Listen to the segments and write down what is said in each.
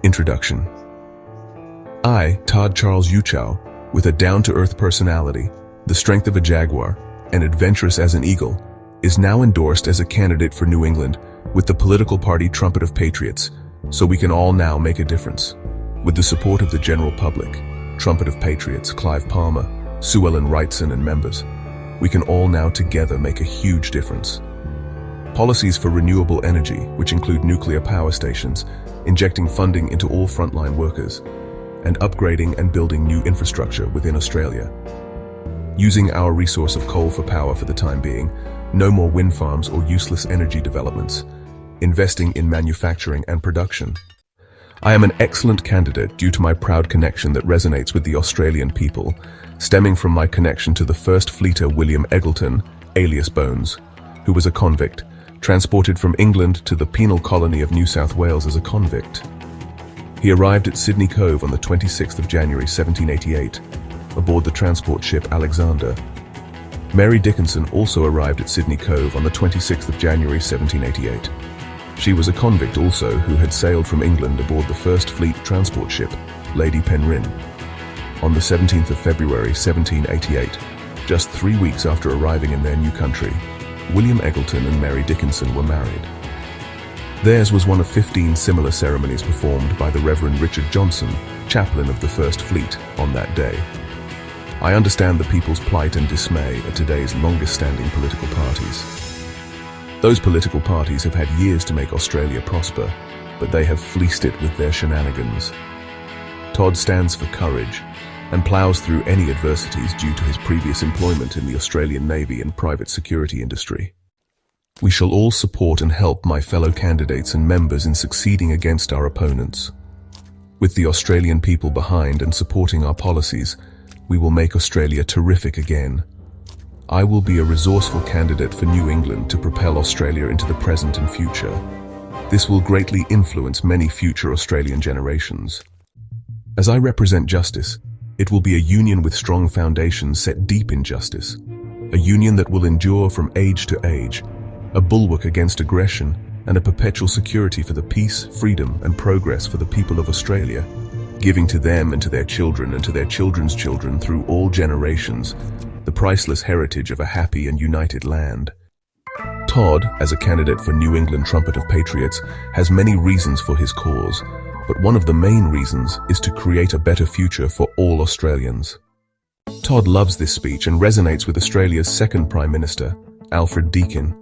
Introduction. I, Todd Charles Juchau, with a down-to-earth personality, the strength of a Jaguar, and adventurous as an eagle, is now endorsed as a candidate for New England with the political party Trumpet of Patriots, so we can all now make a difference. With the support of the general public, Trumpet of Patriots, Clive Palmer, Sue Ellen Wrightson and members, we can all now together make a huge difference. Policies for renewable energy, which include nuclear power stations, injecting funding into all frontline workers, and upgrading and building new infrastructure within Australia. Using our resource of coal for power for the time being, no more wind farms or useless energy developments, investing in manufacturing and production. I am an excellent candidate due to my proud connection that resonates with the Australian people, stemming from my connection to the first fleeter William Eggleton, alias Bones, who was a convict, transported from England to the penal colony of New South Wales as a convict. He arrived at Sydney Cove on the 26th of January 1788, aboard the transport ship Alexander. Mary Dickinson also arrived at Sydney Cove on the 26th of January 1788. She was a convict also who had sailed from England aboard the first fleet transport ship, Lady Penrhyn. On the 17th of February 1788, just 3 weeks after arriving in their new country, William Eggleton and Mary Dickinson were married. Theirs was one of 15 similar ceremonies performed by the Reverend Richard Johnson, chaplain of the First Fleet, on that day. I understand the people's plight and dismay at today's longest-standing political parties. Those political parties have had years to make Australia prosper, but they have fleeced it with their shenanigans. Todd stands for courage and plows through any adversities due to his previous employment in the Australian Navy and private security industry. We shall all support and help my fellow candidates and members in succeeding against our opponents. With the Australian people behind and supporting our policies, we will make Australia terrific again. I will be a resourceful candidate for New England to propel Australia into the present and future. This will greatly influence many future Australian generations. As I represent justice, it will be a union with strong foundations set deep in justice, a union that will endure from age to age, a bulwark against aggression and a perpetual security for the peace, freedom and progress for the people of Australia, giving to them and to their children and to their children's children through all generations the priceless heritage of a happy and united land. Todd, as a candidate for New England Trumpet of Patriots, has many reasons for his cause, but one of the main reasons is to create a better future for all Australians. Todd loves this speech and resonates with Australia's second Prime Minister, Alfred Deakin.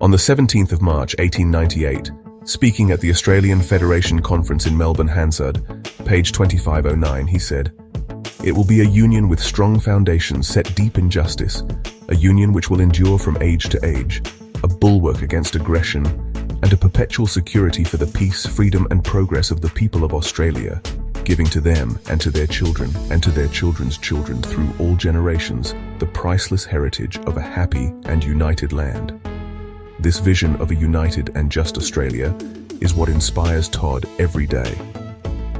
On the 17th of March 1898, speaking at the Australian Federation Conference in Melbourne, Hansard, page 2509, he said, "It will be a union with strong foundations set deep in justice, a union which will endure from age to age, a bulwark against aggression, and a perpetual security for the peace, freedom and progress of the people of Australia, giving to them and to their children and to their children's children through all generations the priceless heritage of a happy and united land." This vision of a united and just Australia is what inspires Todd every day.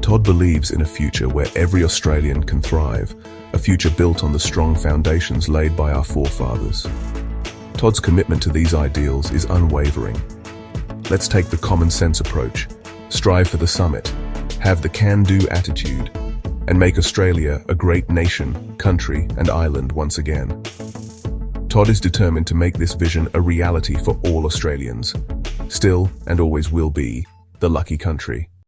Todd believes in a future where every Australian can thrive, a future built on the strong foundations laid by our forefathers. Todd's commitment to these ideals is unwavering. Let's take the common sense approach, strive for the summit, have the can-do attitude, and make Australia a great nation, country, and island once again. Todd is determined to make this vision a reality for all Australians. Still, and always will be, the lucky country.